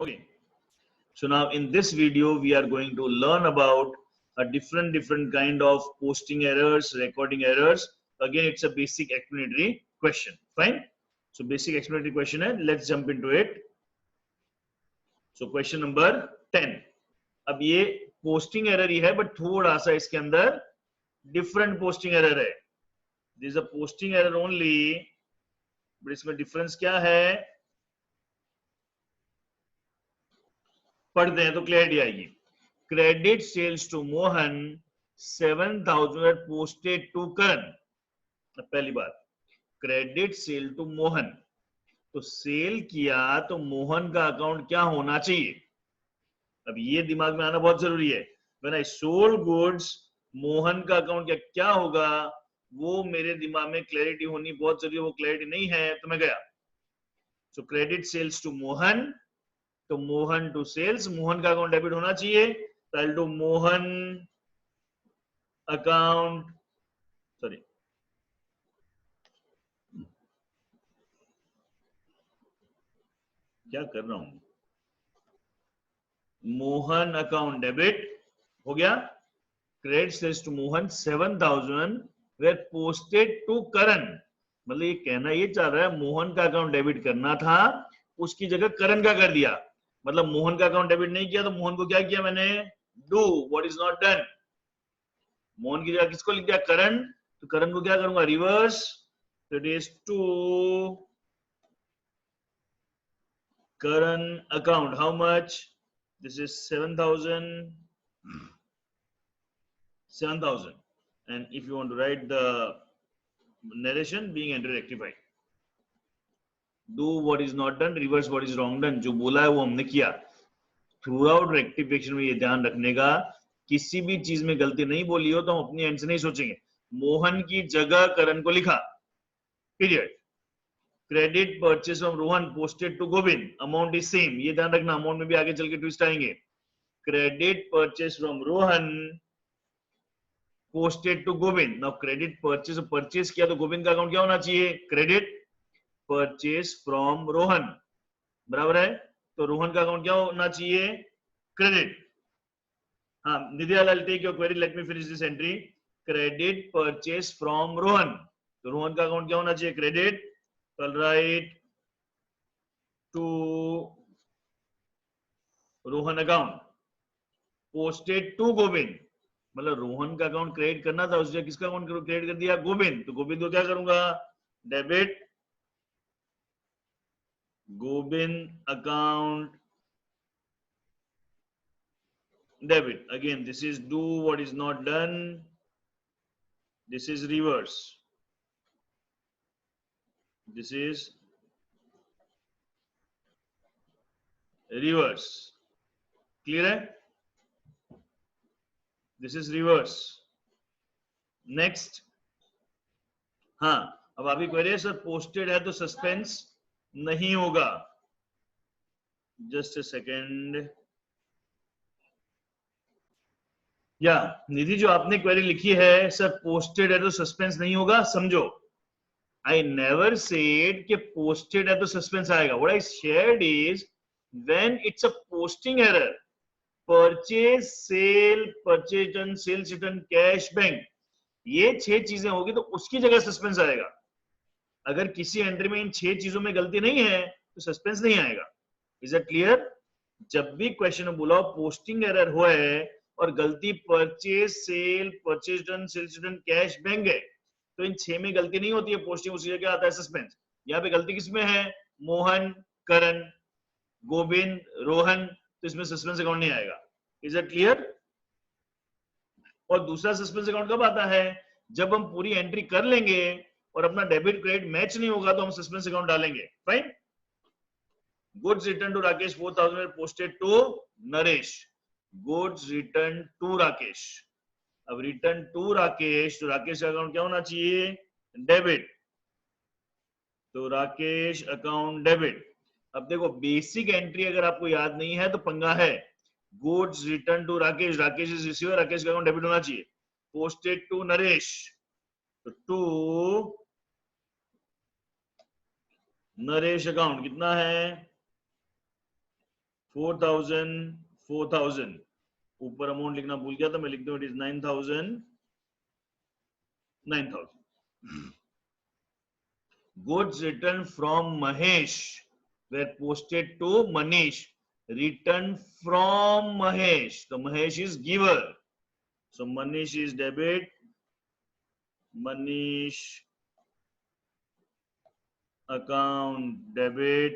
Okay, so now in this video we are going to learn about a different kind of posting errors, recording errors. Again, it's a basic explanatory question. Fine, so basic explanatory question है, let's jump into it. So question number 10. अब ये posting error ही है but थोड़ा सा इसके अंदर different posting error है. This is a posting error only, but इसमें डिफरेंस क्या है पढ़ते हैं तो क्लियरिटी आएगी. Credit sales to Mohan 7,000 posted to Karan. पहली बात, क्रेडिट सेल टू मोहन, तो सेल किया तो मोहन का अकाउंट क्या होना चाहिए. अब ये दिमाग में आना बहुत जरूरी है. When I sold goods, Mohan का अकाउंट क्या होगा, वो मेरे दिमाग में क्लैरिटी होनी बहुत जरूरी है. वो क्लैरिटी नहीं है तो मैं गया. So credit sales to Mohan, तो मोहन टू सेल्स, मोहन का अकाउंट डेबिट होना चाहिए. तो I do Mohan account, sorry क्या कर रहा हूं, मोहन अकाउंट डेबिट हो गया. Credit sales to Mohan 7,000 were posted to Karan. मतलब ये कहना ये चाह रहा है मोहन का अकाउंट डेबिट करना था, उसकी जगह करण का कर दिया. मतलब मोहन का अकाउंट डेबिट नहीं किया तो मोहन को क्या किया मैंने, do what is not done. Mohan की जगह किसको लिख दिया, करण. तो करण को क्या करूंगा, रिवर्स. तो it is to Karan account. How much, this is 7,000. And if you want to write the narration, being entered rectified. Do what is not done, reverse what is wrong done. जो बोला है वो हमने किया. थ्रू आउट रेक्टिफिकेशन में ये ध्यान रखने का, किसी भी चीज में गलती नहीं बोली हो तो हम अपनी एंड से नहीं सोचेंगे. मोहन की जगह करण को लिखा, period. Credit purchase from Rohan posted to Govind, amount is same. ये ध्यान रखना, अमाउंट में भी आगे चल के ट्विस्ट आएंगे. Credit purchase from Rohan posted to Govind. Now credit purchase, purchase किया तो गोविंद का अकाउंट क्या होना चाहिए, क्रेडिट. परचेस फ्रॉम रोहन, बराबर है, तो रोहन का अकाउंट क्या होना चाहिए, क्रेडिट. हाँ, निधिया, I'll take your query, let me finish this entry. Credit purchase from Rohan, तो रोहन का अकाउंट क्या होना चाहिए, क्रेडिट. तो write to Rohan account posted to Govind. मतलब रोहन का अकाउंट क्रेडिट करना था, उसने किसका अकाउंट क्रेडिट कर दिया, गोविंद. तो गोविंद को क्या करूंगा, debit Govind account debit. Again this is do what is not done, this is reverse, this is reverse. Clear है, दिस इज रिवर्स. नेक्स्ट, हाँ, अब आपकी क्वेरी है सर पोस्टेड है तो सस्पेंस नहीं होगा. Just a second. या निधि, जो आपने क्वेरी लिखी है सर पोस्टेड है तो सस्पेंस नहीं होगा, समझो, आई नेवर सेड कि पोस्टेड है तो सस्पेंस आएगा. What I shared is when it's a posting error, purchase sale, purchase done, sales return, cash bank, ये 6 चीजें होगी तो उसकी जगह सस्पेंस आएगा. अगर किसी एंट्री में इन 6 चीजों में गलती नहीं है तो सस्पेंस नहीं आएगा. Is it clear. जब भी क्वेश्चन में बोला पोस्टिंग एरर हुआ है और गलती purchase sale, purchase done, sales return, cash bank है, तो इन 6 में गलती नहीं होती है, पोस्टिंग उसी जगह आता है सस्पेंस. यहाँ पे गलती किसमें है, मोहन, करण, गोविंद, रोहन, तो इसमें सस्पेंस अकाउंट नहीं आएगा. Is it clear. और दूसरा सस्पेंस अकाउंट कब आता है, जब हम पूरी एंट्री कर लेंगे और अपना डेबिट क्रेडिट मैच नहीं होगा तो हम सस्पेंस अकाउंट डालेंगे. Fine. Goods return to Rakesh 4,000 posted to Naresh. Goods return to Rakesh. अब रिटर्न टू राकेश, तो राकेश का अकाउंट क्या होना चाहिए, डेबिट. तो राकेश अकाउंट डेबिट. अब देखो बेसिक एंट्री अगर आपको याद नहीं है तो पंगा है. Goods return to Rakesh, Rakesh is receiver, Rakesh का अकाउंट डेबिट होना चाहिए. पोस्टेड टू नरेश, तो टू नरेश अकाउंट कितना है, 4,000 ऊपर अमाउंट लिखना भूल गया था, मैं लिख दूं, it is 9,000 goods returned from Mahesh were posted to Manish. Returned from Mahesh, so Mahesh is giver, so Manish is debit. Manish account debit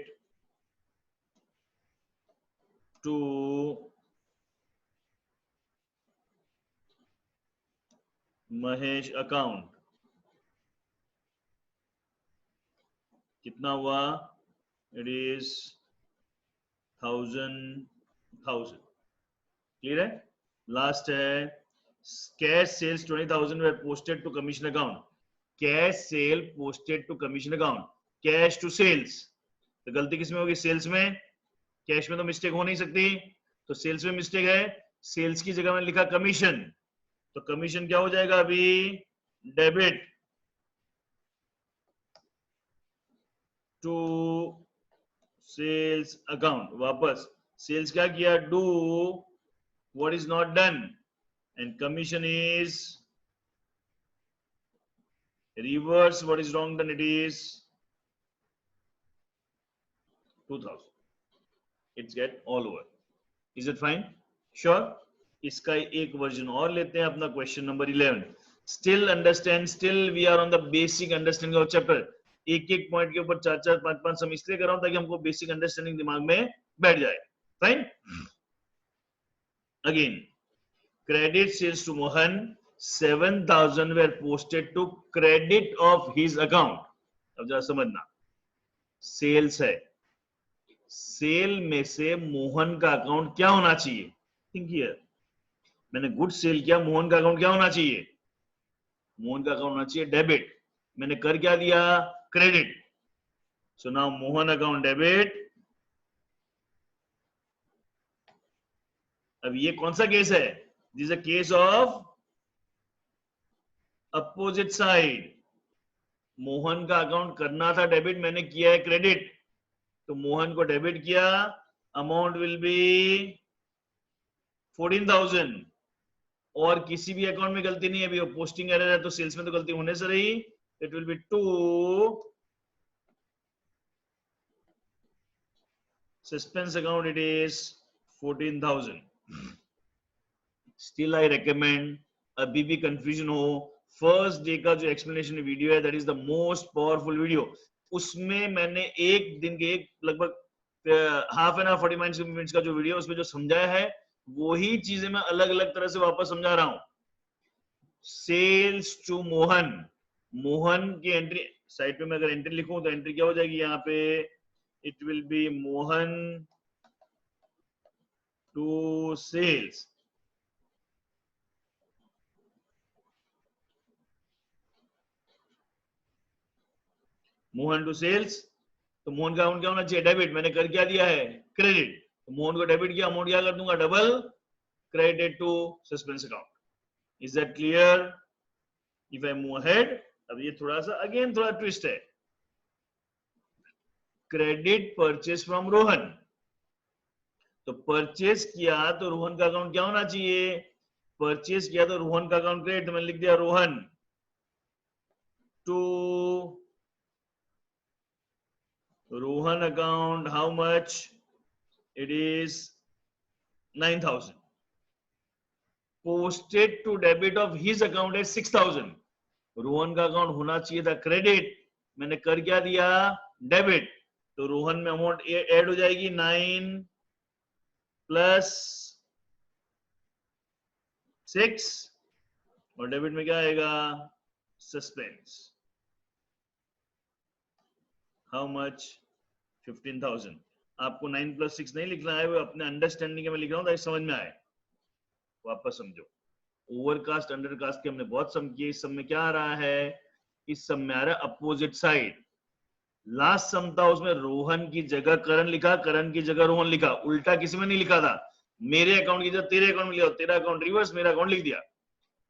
to Mahesh account. कितना हुआ? It is 1,000. क्लियर है? लास्ट है cash sales 20,000 were posted to commission account. Cash sale posted to commission account. Cash to sales, तो गलती किसमें होगी? Sales में. Cash में तो मिस्टेक हो नहीं सकती, तो सेल्स में मिस्टेक है. सेल्स की जगह में लिखा कमीशन, तो कमीशन क्या हो जाएगा अभी? Debit to sales account. वापस सेल्स क्या किया? Do what is not done, and commission is reverse what is wrong done. It is 2,000. It's get all over. Is it fine? Sure. इसका एक वर्जन और लेते हैं, अपना question number 11. Still understand, still we are on the basic understanding of chapter. एक एक point के ऊपर 4-4, 5-5 सम इसलिए कर रहा हूं ताकि हमको बेसिक अंडरस्टैंडिंग दिमाग में बैठ जाए. Fine. Again, credit sales to Mohan, 7,000 were posted to credit of his account. अब जरा समझना, सेल्स है, सेल में से मोहन का अकाउंट क्या होना चाहिए? Think here. मैंने गुड सेल किया, मोहन का अकाउंट क्या होना चाहिए? मोहन का अकाउंट होना चाहिए डेबिट. मैंने कर क्या दिया? Credit. So now Mohan account debit. अब ये कौन सा केस है? This is a case of opposite side. Mohan का अकाउंट करना था डेबिट, मैंने किया है क्रेडिट, तो मोहन को डेबिट किया. Amount will B 14,000. और किसी भी अकाउंट में गलती नहीं है, अभी पोस्टिंग एरर है, तो सेल्स में तो गलती होने से रही. It will B 2 suspense account. It is 14,000. Still I recommend, अभी भी कंफ्यूजन हो, फर्स्ट डे का जो एक्सप्लेनेशन वीडियो है, that is the most powerful video. उसमें मैंने एक दिन के एक लगभग हाफ एन आवर 45 मिनट्स का जो वीडियो, उसमें जो समझाया है वही चीजें मैं अलग अलग तरह से वापस समझा रहा हूं. सेल्स टू मोहन, मोहन की एंट्री साइड पे मैं अगर एंट्री लिखूं तो एंट्री क्या हो जाएगी यहाँ पे? It will be Mohan to sales. Mohan to sales, तो मोहन का अकाउंट क्या होना चाहिए? डेबिट. मैंने कर क्या दिया है? क्रेडिट. तो मोहन को डेबिट किया, अमाउंट क्या कर दूंगा? Double credit to suspense account. Is that clear? If I move ahead, अब ये थोड़ा सा अगेन थोड़ा ट्विस्ट है. क्रेडिट परचेस फ्रॉम रोहन, तो परचेस किया तो रोहन का अकाउंट क्या होना चाहिए? परचेस किया तो रोहन का अकाउंट क्रेडिट, तो मैंने लिख दिया Rohan to Rohan account. How much? It is 9,000. Posted to debit of his account is 6,000. Rohan का अकाउंट होना चाहिए था क्रेडिट, मैंने कर क्या दिया? डेबिट. तो रोहन में अमाउंट ऐड हो जाएगी 9 प्लस 6, और डेबिट में क्या आएगा? सस्पेंस. How much? 15,000. आपको 9 प्लस 6 नहीं लिखना है, वो अपने अंडरस्टैंडिंग में लिख रहा हूं ताकि समझ में आए. वापस समझो, ओवरकास्ट अंडरकास्ट के हमने बहुत सम किए. इस सम में क्या आ रहा है? इस सम में आ रहा है अपोजिट साइड. लास्ट सम था, उसमें रोहन की जगह करण लिखा, करण की जगह रोहन लिखा. उल्टा किसी में नहीं लिखा था, मेरे अकाउंट की जगह तेरे अकाउंट में लिखा, तेरा अकाउंट रिवर्स, मेरा अकाउंट लिख दिया.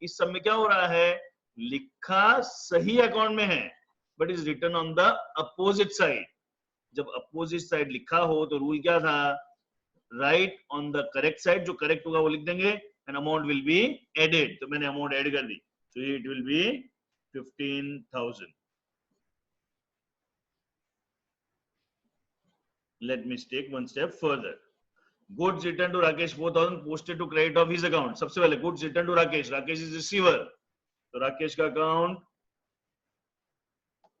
इस सम में क्या हो रहा है? लिखा सही अकाउंट में है, but is written on the opposite side. जब अपोजिट साइड लिखा हो तो रूल क्या था? Write on the correct side, जो करेक्ट होगा वो लिख देंगे, and amount will be added. तो मैंने अमाउंट ऐड कर दी, so it will be 15,000. Let me take one step further. Goods returned to Rakesh 4,000 posted to credit of his account. सबसे पहले goods returned to Rakesh, Rakesh is receiver, तो राकेश का account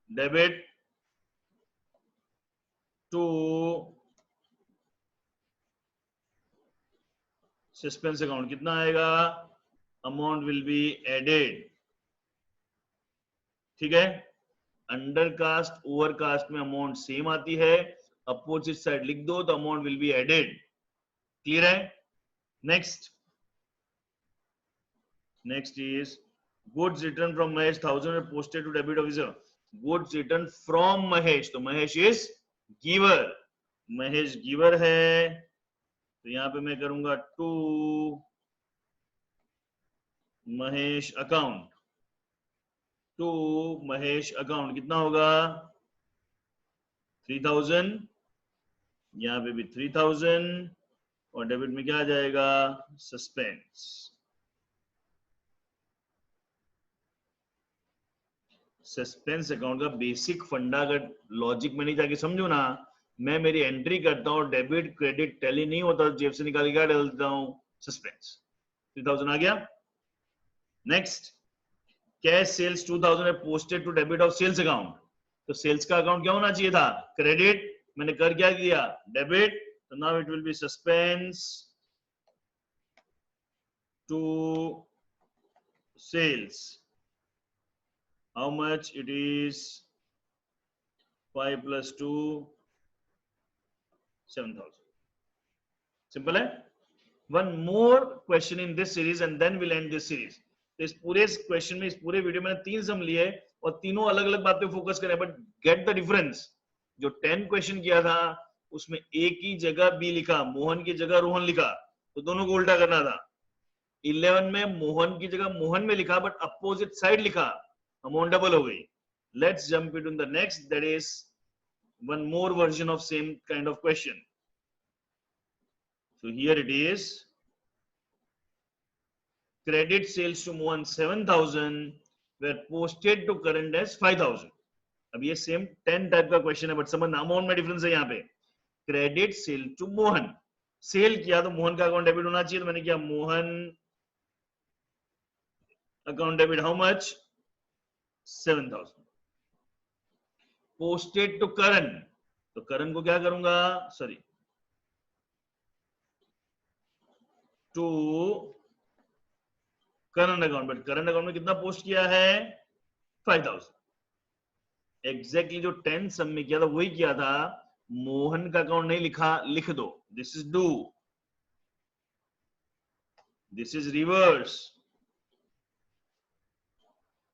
debit to suspense account, कितना आएगा, amount will be added. ठीक है, under cast over cast में amount same आती है, अपोजिट साइड लिख दो तो amount will be added. Clear है? Next is goods return from Mahesh 1,000 posted to debit officer. Goods return from Mahesh, तो Mahesh is giver, Mahesh giver है, तो यहां पे मैं करूंगा to Mahesh account, to Mahesh account, कितना होगा 3,000, यहां पे भी 3,000, और डेबिट में क्या आ जाएगा, सस्पेंस। सस्पेंस अकाउंट का बेसिक फंडा अगर लॉजिक में नहीं जाके समझो ना, मैं मेरी एंट्री करता हूँ, डेबिट क्रेडिट टैली नहीं होता, जेब से निकाल के क्या डाल देता हूँ, सस्पेंस। 3,000 आ गया। नेक्स्ट, कैश सेल्स 2,000 है posted to debit of sales account, तो सेल्स का अकाउंट क्या होना चाहिए था, क्रेडिट, मैंने कर क्या दिया, डेबिट, तो now it will be suspense to sales. How much it is, 5 plus 2, 7,000. Simple है? One more question in this series and then we'll end this series. तो इस पूरे क्वेश्चन में, इस पूरे वीडियो में 3 सम लिए और तीनों अलग अलग बात पे फोकस करें, बट गेट द डिफरेंस। जो 10 क्वेश्चन किया था उसमें एक ही जगह बी लिखा, मोहन की जगह रोहन लिखा, तो दोनों को उल्टा करना था। 11 में मोहन की जगह मोहन में लिखा बट अपोजिट साइड लिखा, अमाउंट डबल हो गई। Let's jump into the next, that is one more version of same kind of question. So here it is, credit sales to Mohan 7,000 were posted to current as 5,000. अब ये same 10 type का question है, but समझना amount में difference है। यहाँ पे credit sale to Mohan, sale किया तो मोहन का अकाउंट डेबिट होना चाहिए, तो मैंने किया Mohan account debit, how much, 7,000। Posted to Karan, तो करण को क्या करूंगा, sorry, to current account, but current account में कितना पोस्ट किया है, 5,000। एग्जैक्टली जो 10 सम में किया था वही किया था, मोहन का अकाउंट नहीं लिखा, लिख दो, this is do, this is reverse,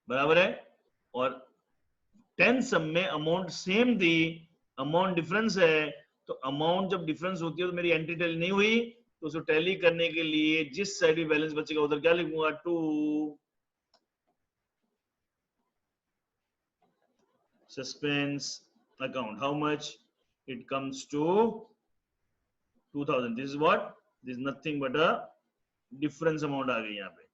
बराबर है। और 10 सम में अमाउंट सेम थी, अमाउंट डिफरेंस है, तो अमाउंट जब डिफरेंस होती है तो मेरी एंट्री टैली नहीं हुई, तो उसको टैली करने के लिए जिस साइड भी बैलेंस बचेगा उधर क्या लिखूंगा, to suspense account, how much, it comes to 2,000। This is what, this nothing but a difference amount आ गई यहाँ पे,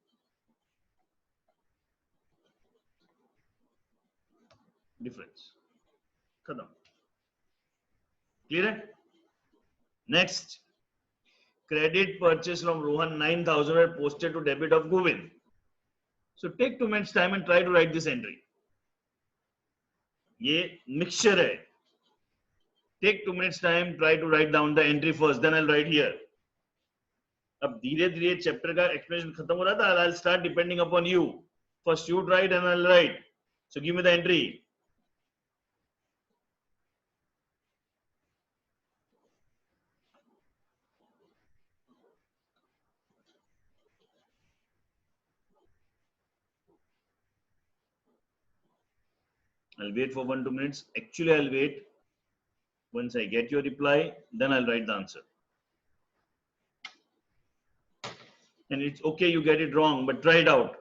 डिफरेंस, खत्म। क्लियर है? Next, credit purchase from Rohan 9,000 were posted to debit of Govind. So take 2 minutes time and try to write this entry. ये mixture है. Take 2 minutes time, try to write down the entry first, then I'll write here. अब धीरे धीरे chapter का explanation खत्म हो रहा था, I'll start depending upon you. First you write and I'll write. So give me the entry. I'll wait for 1-2 minutes. Actually, I'll wait. Once I get your reply, then I'll write the answer. And it's okay, you get it wrong, but try it out.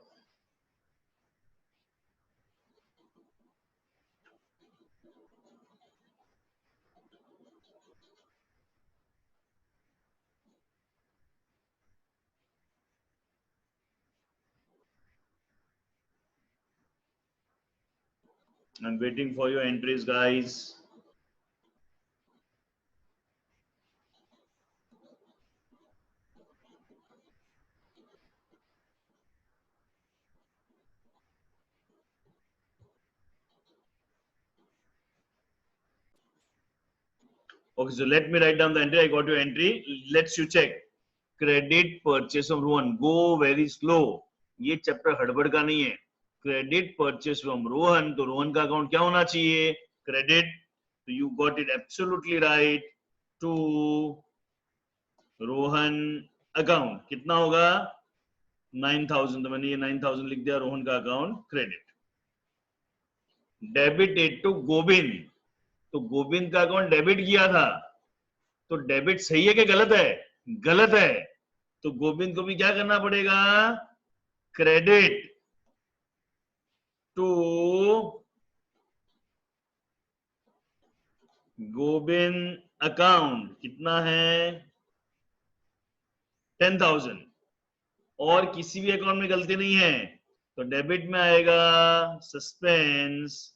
I'm waiting for your entries, guys. Okay, so let me write down the entry. I got your entry. Let's you check. Credit purchase of Rohan. Go very slow. ये chapter हड़बड़ का नहीं है. Credit purchase from Rohan. तो रोहन का account क्या होना चाहिए? Credit. So you got it absolutely right. To Rohan account कितना होगा? 9,000. तो मैंने ये 9,000 लिख दिया. रोहन का account credit. Debited to Govind. तो गोविंद का अकाउंट डेबिट किया था. तो डेबिट सही है कि गलत है? गलत है. तो गोविंद को भी क्या करना पड़ेगा? Credit to Govind account. कितना है? 10,000. और किसी भी अकाउंट में गलती नहीं है तो डेबिट में आएगा suspense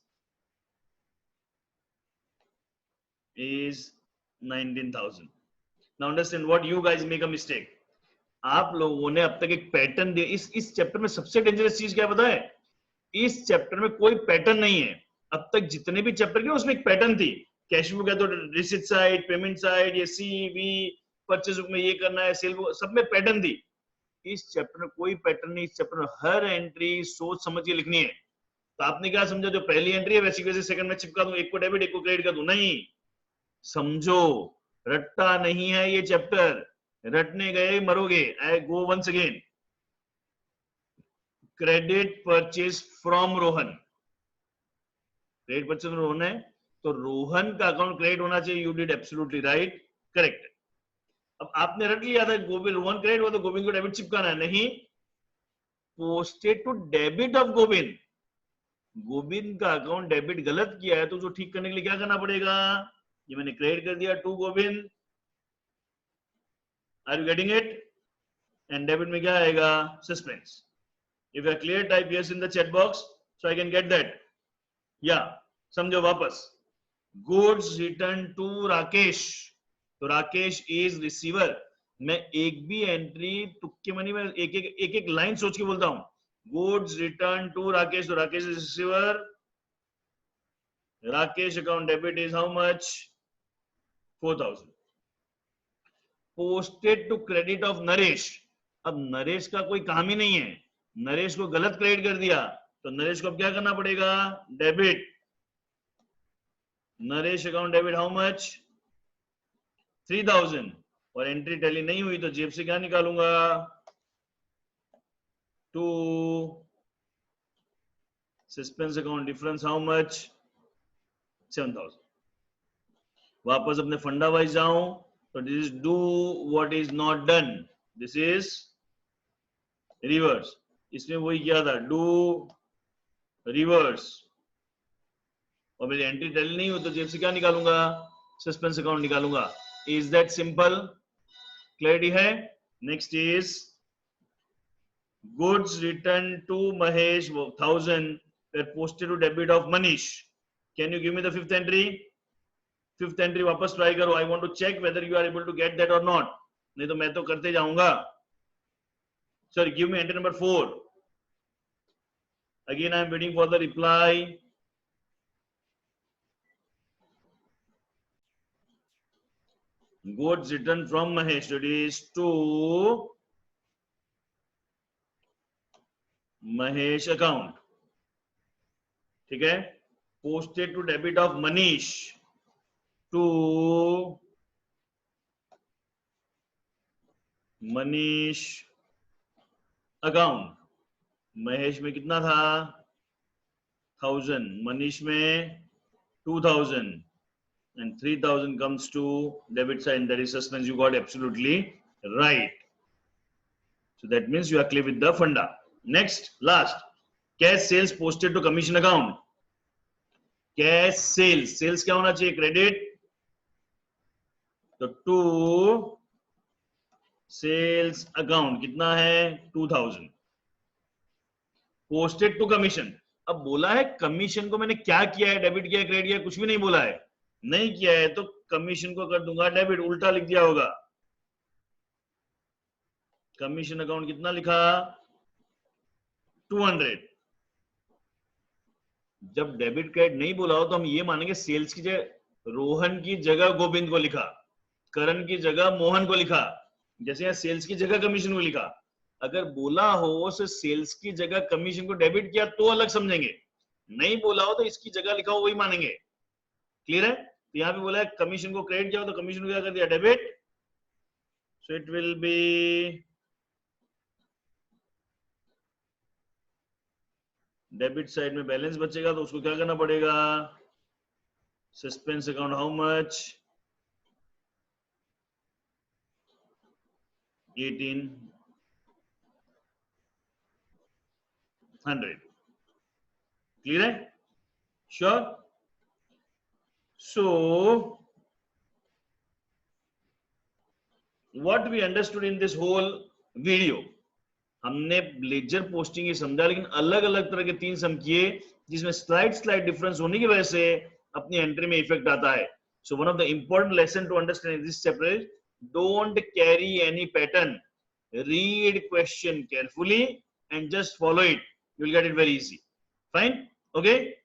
is 19,000. Now understand what you guys make a mistake. आप लोगों ने अब तक एक पैटर्न दिया. इस चैप्टर में सबसे डेंजरस चीज क्या पता है? इस चैप्टर में कोई पैटर्न नहीं है. अब तक जितने भी चैप्टर के उसमें एक पैटर्न थी. कैश बुक है तो रिसिट साइड, पेमेंट साइड, ये सीवी, परचेज बुक में ये करना है, सेल बुक, सब में पैटर्न थी. इस चैप्टर में कोई पैटर्न नहीं. इस चैप्टर में हर एंट्री सोच समझ के लिखनी है. तो आपने क्या समझा? जो पहली एंट्री है वैसी वैसे सेकंड में चिपका दूं, एक को डेबिट एक को क्रेडिट कर दूं? नहीं, समझो. रट्टा नहीं है ये चैप्टर. रटने गए मरोगे. I go once again. Credit purchase from Rohan. Credit purchase from Rohan है तो रोहन का अकाउंट क्रेडिट होना चाहिए. You did absolutely right, correct. अब आपने रट लिया था गोविंद रोहन क्रेडिट हुआ तो गोविंद को डेबिट चिपकाना है. नहीं, posted to debit of Govind. Govind का अकाउंट डेबिट गलत किया है तो जो ठीक करने के लिए क्या करना पड़ेगा? ये मैंने क्रेडिट कर दिया to Govind. Are you getting it? And debit में क्या आएगा? Suspense. If you are clear type yes in the chat box so I can get that. या समझो वापस. Goods return to Rakesh. तो राकेश इज रिसीवर. मैं एक भी एंट्री तुक्के मनी में एक लाइन सोच के बोलता हूं. Goods return to Rakesh. तो Rakesh is receiver. Rakesh account debit is how much? 4,000. Posted to credit of Naresh. अब नरेश का कोई काम ही नहीं है. नरेश को गलत क्रेडिट कर दिया तो नरेश को अब क्या करना पड़ेगा? Debit. Naresh account debit how much? 3,000. और एंट्री टैली नहीं हुई तो जेब से क्या निकालूंगा? To suspense account difference how much? 7,000. वापस अपने फंडा वाइज जाऊं तो this is do what is not done. This is reverse. इसमें वही किया था, डू रिवर्स. और मेरी एंट्री टैली नहीं हुई तो जेब से क्या निकालूंगा? सस्पेंस अकाउंट निकालूंगा. Is that simple? क्लैरिटी है? Next is goods return to Mahesh 1,000 were posted to debit of Manish. Can you give me the fifth entry? Fifth entry वापस ट्राई करो. I want to check whether you are able to get that or not. नहीं तो मैं तो करते जाऊंगा. Sir, give me entry number 4. Again, I am waiting for the reply. Goods returned from Mahesh. That is to Mahesh account. ठीक है. Posted to debit of Manish to Manish account. Mahesh में कितना था? 1,000. मनीष में 2,000. And 3,000 comes to debit side. That is suspense. You got absolutely right. So that means you are clear with the funda. Next, last. Cash sales posted to commission account. Cash sales. Sales क्या होना चाहिए? Credit. तो to sales account कितना है? 2,000. Posted to commission. अब बोला है commission को मैंने क्या किया है, डेबिट किया है, क्रेडिट किया है, कुछ भी नहीं बोला है, नहीं किया है तो कमीशन को कर दूंगा डेबिट, उल्टा लिख दिया होगा। कमीशन अकाउंट कितना लिखा, 200। जब डेबिट क्रेडिट नहीं बोला हो तो हम ये मानेंगे सेल्स की जगह रोहन की जगह गोविंद को लिखा, करण की जगह मोहन को लिखा, जैसे यहाँ सेल्स की जगह कमीशन को लिखा। अगर बोला हो तो सेल्स की जगह कमीशन को डेबिट किया तो अलग समझेंगे, नहीं बोला हो तो इसकी जगह लिखा हो वही मानेंगे। क्लियर है? तो यहाँ पे बोला है कमीशन को क्रेडिट किया हो तो कमीशन को क्या कर दिया, debit. So it will be debit side में बैलेंस बचेगा तो उसको क्या करना पड़ेगा, suspense account how much, 1800। Clear है? Sure? So what we understood in this whole video, हमने लेजर पोस्टिंग ही समझा, लेकिन अलग अलग तरह के 3 सम किए जिसमें स्लाइड डिफरेंस होने की वजह से अपनी एंट्री में इफेक्ट आता है। So one of the important lesson to understand this chapter is don't carry any pattern, read question carefully and just follow it, you will get it very easy. Fine? Okay?